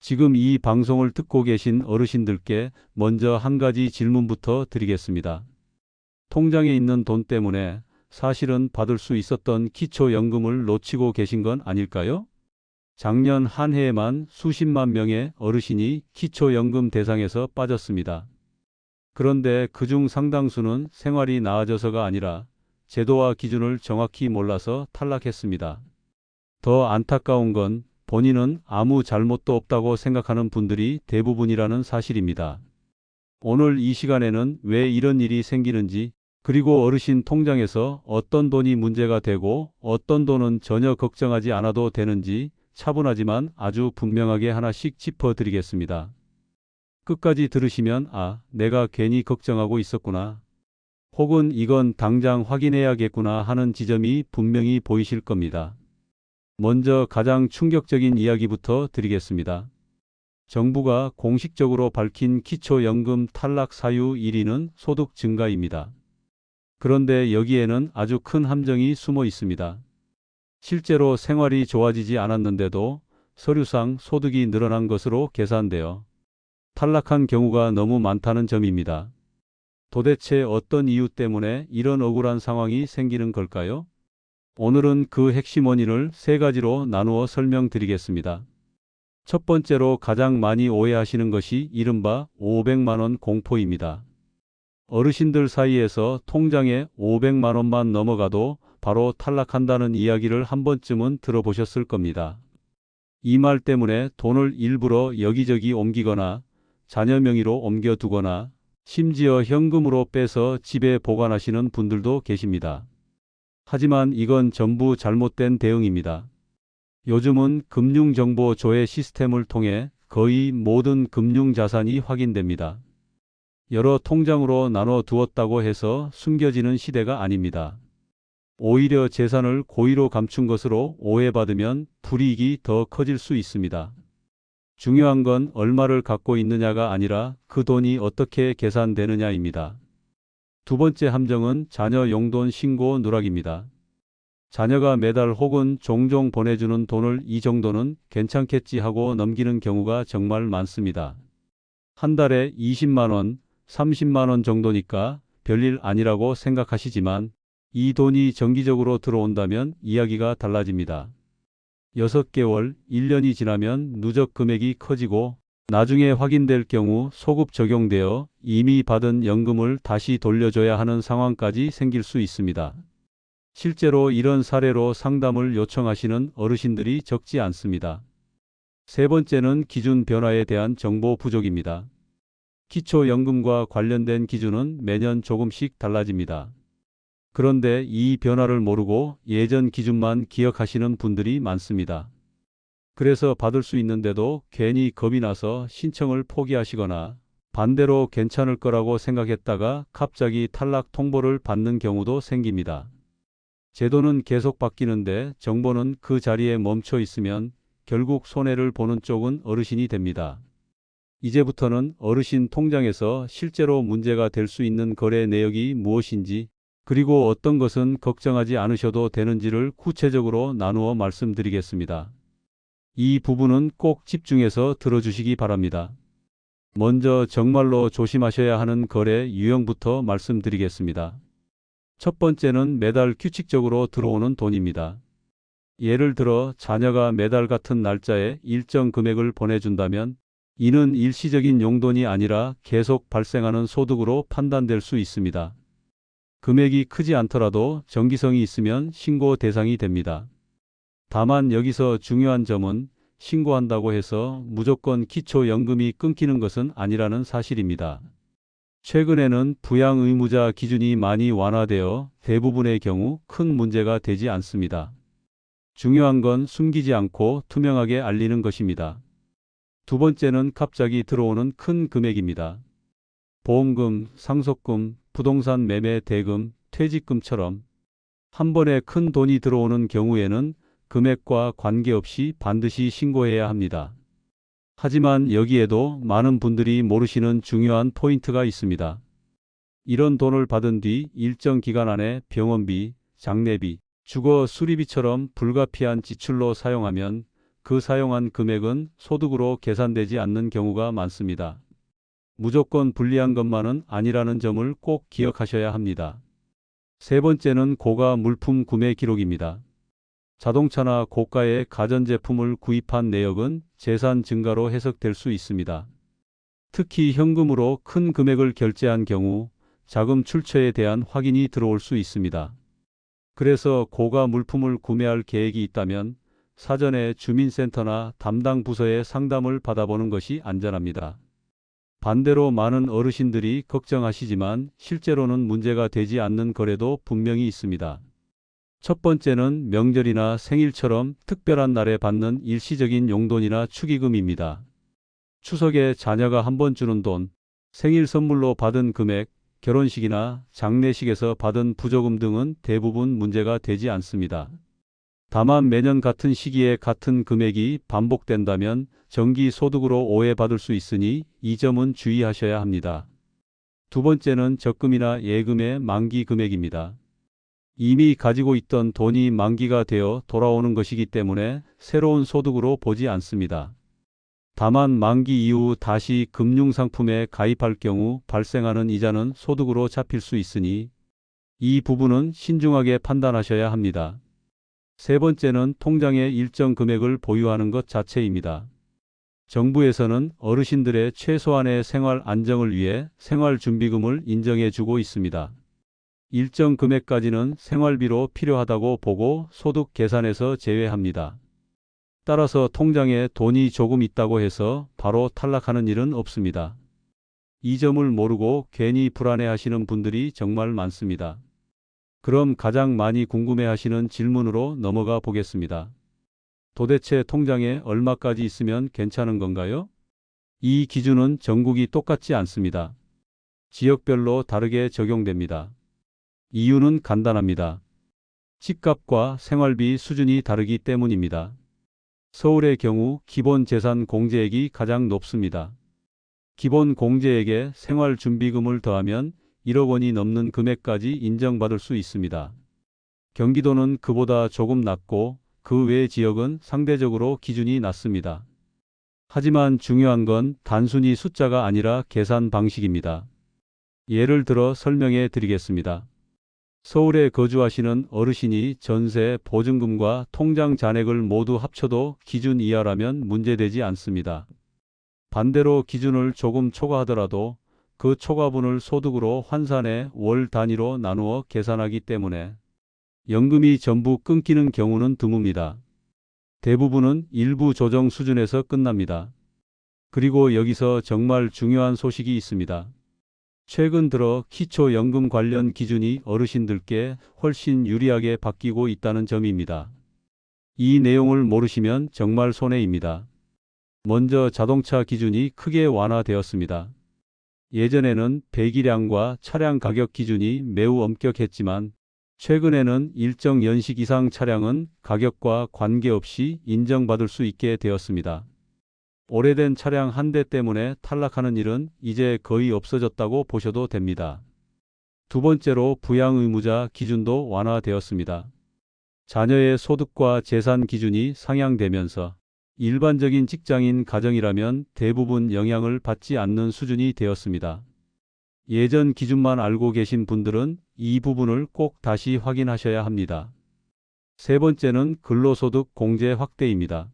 지금 이 방송을 듣고 계신 어르신들께 먼저 한 가지 질문부터 드리겠습니다. 통장에 있는 돈 때문에 사실은 받을 수 있었던 기초연금을 놓치고 계신 건 아닐까요? 작년 한 해에만 수십만 명의 어르신이 기초연금 대상에서 빠졌습니다. 그런데 그중 상당수는 생활이 나아져서가 아니라 제도와 기준을 정확히 몰라서 탈락했습니다. 더 안타까운 건 본인은 아무 잘못도 없다고 생각하는 분들이 대부분이라는 사실입니다. 오늘 이 시간에는 왜 이런 일이 생기는지, 그리고 어르신 통장에서 어떤 돈이 문제가 되고 어떤 돈은 전혀 걱정하지 않아도 되는지 차분하지만 아주 분명하게 하나씩 짚어드리겠습니다. 끝까지 들으시면 내가 괜히 걱정하고 있었구나. 혹은 이건 당장 확인해야겠구나 하는 지점이 분명히 보이실 겁니다. 먼저 가장 충격적인 이야기부터 드리겠습니다. 정부가 공식적으로 밝힌 기초연금 탈락 사유 1위는 소득 증가입니다. 그런데 여기에는 아주 큰 함정이 숨어 있습니다. 실제로 생활이 좋아지지 않았는데도 서류상 소득이 늘어난 것으로 계산되어 탈락한 경우가 너무 많다는 점입니다. 도대체 어떤 이유 때문에 이런 억울한 상황이 생기는 걸까요? 오늘은 그 핵심 원인을 세 가지로 나누어 설명드리겠습니다. 첫 번째로 가장 많이 오해하시는 것이 이른바 500만 원 공포입니다. 어르신들 사이에서 통장에 500만 원만 넘어가도 바로 탈락한다는 이야기를 한 번쯤은 들어보셨을 겁니다. 이 말 때문에 돈을 일부러 여기저기 옮기거나 자녀 명의로 옮겨두거나 심지어 현금으로 빼서 집에 보관하시는 분들도 계십니다. 하지만 이건 전부 잘못된 대응입니다. 요즘은 금융정보 조회 시스템을 통해 거의 모든 금융자산이 확인됩니다. 여러 통장으로 나눠 두었다고 해서 숨겨지는 시대가 아닙니다. 오히려 재산을 고의로 감춘 것으로 오해받으면 불이익이 더 커질 수 있습니다. 중요한 건 얼마를 갖고 있느냐가 아니라 그 돈이 어떻게 계산되느냐입니다. 두 번째 함정은 자녀 용돈 신고 누락입니다. 자녀가 매달 혹은 종종 보내주는 돈을 이 정도는 괜찮겠지 하고 넘기는 경우가 정말 많습니다. 한 달에 20만 원, 30만 원 정도니까 별일 아니라고 생각하시지만 이 돈이 정기적으로 들어온다면 이야기가 달라집니다. 6개월, 1년이 지나면 누적 금액이 커지고 나중에 확인될 경우 소급 적용되어 이미 받은 연금을 다시 돌려줘야 하는 상황까지 생길 수 있습니다. 실제로 이런 사례로 상담을 요청하시는 어르신들이 적지 않습니다. 세 번째는 기준 변화에 대한 정보 부족입니다. 기초연금과 관련된 기준은 매년 조금씩 달라집니다. 그런데 이 변화를 모르고 예전 기준만 기억하시는 분들이 많습니다. 그래서 받을 수 있는데도 괜히 겁이 나서 신청을 포기하시거나 반대로 괜찮을 거라고 생각했다가 갑자기 탈락 통보를 받는 경우도 생깁니다. 제도는 계속 바뀌는데 정보는 그 자리에 멈춰 있으면 결국 손해를 보는 쪽은 어르신이 됩니다. 이제부터는 어르신 통장에서 실제로 문제가 될 수 있는 거래 내역이 무엇인지, 그리고 어떤 것은 걱정하지 않으셔도 되는지를 구체적으로 나누어 말씀드리겠습니다. 이 부분은 꼭 집중해서 들어주시기 바랍니다. 먼저 정말로 조심하셔야 하는 거래 유형부터 말씀드리겠습니다. 첫 번째는 매달 규칙적으로 들어오는 돈입니다. 예를 들어 자녀가 매달 같은 날짜에 일정 금액을 보내준다면 이는 일시적인 용돈이 아니라 계속 발생하는 소득으로 판단될 수 있습니다. 금액이 크지 않더라도 정기성이 있으면 신고 대상이 됩니다. 다만 여기서 중요한 점은 신고한다고 해서 무조건 기초연금이 끊기는 것은 아니라는 사실입니다. 최근에는 부양 의무자 기준이 많이 완화되어 대부분의 경우 큰 문제가 되지 않습니다. 중요한 건 숨기지 않고 투명하게 알리는 것입니다. 두 번째는 갑자기 들어오는 큰 금액입니다. 보험금, 상속금, 부동산 매매 대금, 퇴직금처럼 한 번에 큰 돈이 들어오는 경우에는 금액과 관계없이 반드시 신고해야 합니다. 하지만 여기에도 많은 분들이 모르시는 중요한 포인트가 있습니다. 이런 돈을 받은 뒤 일정 기간 안에 병원비, 장례비, 주거 수리비처럼 불가피한 지출로 사용하면 그 사용한 금액은 소득으로 계산되지 않는 경우가 많습니다. 무조건 불리한 것만은 아니라는 점을 꼭 기억하셔야 합니다. 세 번째는 고가 물품 구매 기록입니다. 자동차나 고가의 가전제품을 구입한 내역은 재산 증가로 해석될 수 있습니다. 특히 현금으로 큰 금액을 결제한 경우 자금 출처에 대한 확인이 들어올 수 있습니다. 그래서 고가 물품을 구매할 계획이 있다면 사전에 주민센터나 담당 부서의 상담을 받아보는 것이 안전합니다. 반대로 많은 어르신들이 걱정하시지만 실제로는 문제가 되지 않는 거래도 분명히 있습니다. 첫 번째는 명절이나 생일처럼 특별한 날에 받는 일시적인 용돈이나 축의금입니다. 추석에 자녀가 한 번 주는 돈, 생일 선물로 받은 금액, 결혼식이나 장례식에서 받은 부조금 등은 대부분 문제가 되지 않습니다. 다만 매년 같은 시기에 같은 금액이 반복된다면 정기소득으로 오해받을 수 있으니 이 점은 주의하셔야 합니다. 두 번째는 적금이나 예금의 만기 금액입니다. 이미 가지고 있던 돈이 만기가 되어 돌아오는 것이기 때문에 새로운 소득으로 보지 않습니다. 다만 만기 이후 다시 금융상품에 가입할 경우 발생하는 이자는 소득으로 잡힐 수 있으니 이 부분은 신중하게 판단하셔야 합니다. 세 번째는 통장에 일정 금액을 보유하는 것 자체입니다. 정부에서는 어르신들의 최소한의 생활 안정을 위해 생활준비금을 인정해 주고 있습니다. 일정 금액까지는 생활비로 필요하다고 보고 소득 계산에서 제외합니다. 따라서 통장에 돈이 조금 있다고 해서 바로 탈락하는 일은 없습니다. 이 점을 모르고 괜히 불안해하시는 분들이 정말 많습니다. 그럼 가장 많이 궁금해하시는 질문으로 넘어가 보겠습니다. 도대체 통장에 얼마까지 있으면 괜찮은 건가요? 이 기준은 전국이 똑같지 않습니다. 지역별로 다르게 적용됩니다. 이유는 간단합니다. 집값과 생활비 수준이 다르기 때문입니다. 서울의 경우 기본재산 공제액이 가장 높습니다. 기본 공제액에 생활준비금을 더하면 1억 원이 넘는 금액까지 인정받을 수 있습니다. 경기도는 그보다 조금 낮고 그 외 지역은 상대적으로 기준이 낮습니다. 하지만 중요한 건 단순히 숫자가 아니라 계산 방식입니다. 예를 들어 설명해 드리겠습니다. 서울에 거주하시는 어르신이 전세, 보증금과 통장 잔액을 모두 합쳐도 기준 이하라면 문제되지 않습니다. 반대로 기준을 조금 초과하더라도 그 초과분을 소득으로 환산해 월 단위로 나누어 계산하기 때문에 연금이 전부 끊기는 경우는 드뭅니다. 대부분은 일부 조정 수준에서 끝납니다. 그리고 여기서 정말 중요한 소식이 있습니다. 최근 들어 기초연금 관련 기준이 어르신들께 훨씬 유리하게 바뀌고 있다는 점입니다. 이 내용을 모르시면 정말 손해입니다. 먼저 자동차 기준이 크게 완화되었습니다. 예전에는 배기량과 차량 가격 기준이 매우 엄격했지만 최근에는 일정 연식 이상 차량은 가격과 관계없이 인정받을 수 있게 되었습니다. 오래된 차량 한 대 때문에 탈락하는 일은 이제 거의 없어졌다고 보셔도 됩니다. 두 번째로 부양의무자 기준도 완화되었습니다. 자녀의 소득과 재산 기준이 상향되면서 일반적인 직장인 가정이라면 대부분 영향을 받지 않는 수준이 되었습니다. 예전 기준만 알고 계신 분들은 이 부분을 꼭 다시 확인하셔야 합니다. 세 번째는 근로소득 공제 확대입니다.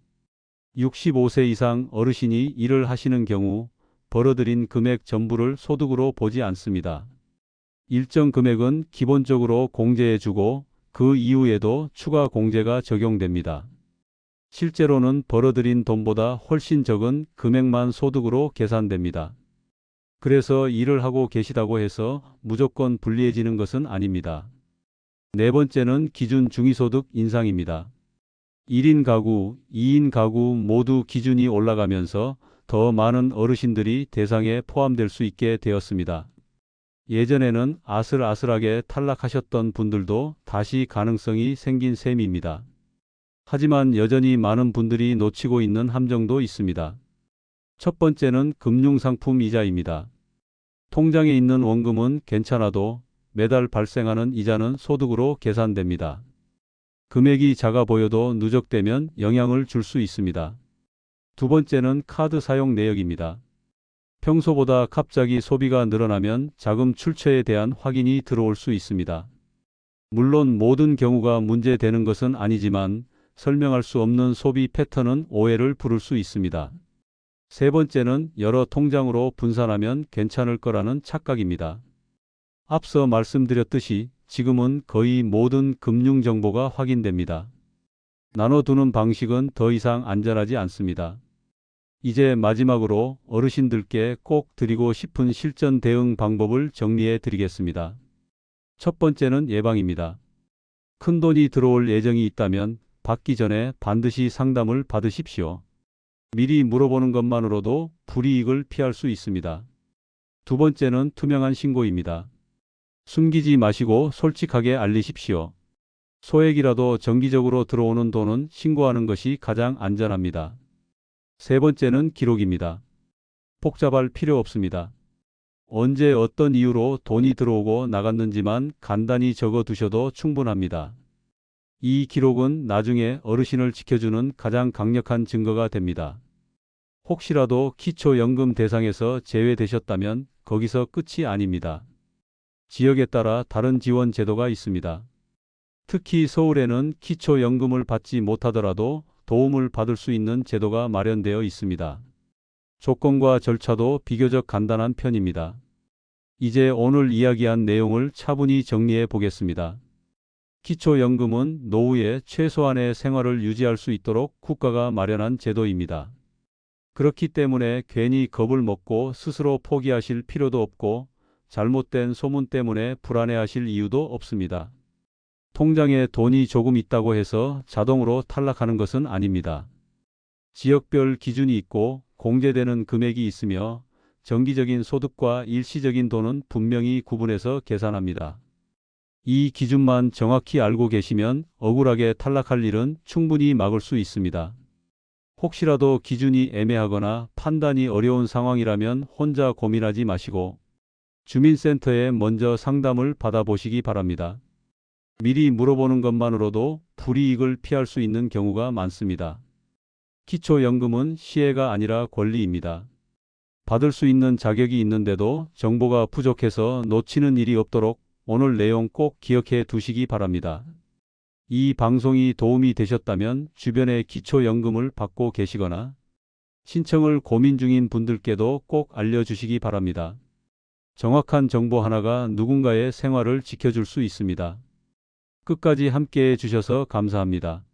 65세 이상 어르신이 일을 하시는 경우 벌어들인 금액 전부를 소득으로 보지 않습니다. 일정 금액은 기본적으로 공제해주고 그 이후에도 추가 공제가 적용됩니다. 실제로는 벌어들인 돈보다 훨씬 적은 금액만 소득으로 계산됩니다. 그래서 일을 하고 계시다고 해서 무조건 불리해지는 것은 아닙니다. 네 번째는 기준 중위소득 인상입니다. 1인 가구, 2인 가구 모두 기준이 올라가면서 더 많은 어르신들이 대상에 포함될 수 있게 되었습니다. 예전에는 아슬아슬하게 탈락하셨던 분들도 다시 가능성이 생긴 셈입니다. 하지만 여전히 많은 분들이 놓치고 있는 함정도 있습니다. 첫 번째는 금융상품 이자입니다. 통장에 있는 원금은 괜찮아도 매달 발생하는 이자는 소득으로 계산됩니다. 금액이 작아 보여도 누적되면 영향을 줄 수 있습니다. 두 번째는 카드 사용 내역입니다. 평소보다 갑자기 소비가 늘어나면 자금 출처에 대한 확인이 들어올 수 있습니다. 물론 모든 경우가 문제되는 것은 아니지만 설명할 수 없는 소비 패턴은 오해를 부를 수 있습니다. 세 번째는 여러 통장으로 분산하면 괜찮을 거라는 착각입니다. 앞서 말씀드렸듯이 지금은 거의 모든 금융 정보가 확인됩니다. 나눠두는 방식은 더 이상 안전하지 않습니다. 이제 마지막으로 어르신들께 꼭 드리고 싶은 실전 대응 방법을 정리해 드리겠습니다. 첫 번째는 예방입니다. 큰돈이 들어올 예정이 있다면 받기 전에 반드시 상담을 받으십시오. 미리 물어보는 것만으로도 불이익을 피할 수 있습니다. 두 번째는 투명한 신고입니다. 숨기지 마시고 솔직하게 알리십시오. 소액이라도 정기적으로 들어오는 돈은 신고하는 것이 가장 안전합니다. 세 번째는 기록입니다. 복잡할 필요 없습니다. 언제 어떤 이유로 돈이 들어오고 나갔는지만 간단히 적어 두셔도 충분합니다. 이 기록은 나중에 어르신을 지켜주는 가장 강력한 증거가 됩니다. 혹시라도 기초연금 대상에서 제외되셨다면 거기서 끝이 아닙니다. 지역에 따라 다른 지원 제도가 있습니다. 특히 서울에는 기초연금을 받지 못하더라도 도움을 받을 수 있는 제도가 마련되어 있습니다. 조건과 절차도 비교적 간단한 편입니다. 이제 오늘 이야기한 내용을 차분히 정리해 보겠습니다. 기초연금은 노후에 최소한의 생활을 유지할 수 있도록 국가가 마련한 제도입니다. 그렇기 때문에 괜히 겁을 먹고 스스로 포기하실 필요도 없고 잘못된 소문 때문에 불안해하실 이유도 없습니다. 통장에 돈이 조금 있다고 해서 자동으로 탈락하는 것은 아닙니다. 지역별 기준이 있고 공제되는 금액이 있으며 정기적인 소득과 일시적인 돈은 분명히 구분해서 계산합니다. 이 기준만 정확히 알고 계시면 억울하게 탈락할 일은 충분히 막을 수 있습니다. 혹시라도 기준이 애매하거나 판단이 어려운 상황이라면 혼자 고민하지 마시고 주민센터에 먼저 상담을 받아보시기 바랍니다. 미리 물어보는 것만으로도 불이익을 피할 수 있는 경우가 많습니다. 기초연금은 시혜가 아니라 권리입니다. 받을 수 있는 자격이 있는데도 정보가 부족해서 놓치는 일이 없도록 오늘 내용 꼭 기억해 두시기 바랍니다. 이 방송이 도움이 되셨다면 주변에 기초연금을 받고 계시거나 신청을 고민 중인 분들께도 꼭 알려주시기 바랍니다. 정확한 정보 하나가 누군가의 생활을 지켜줄 수 있습니다. 끝까지 함께해 주셔서 감사합니다.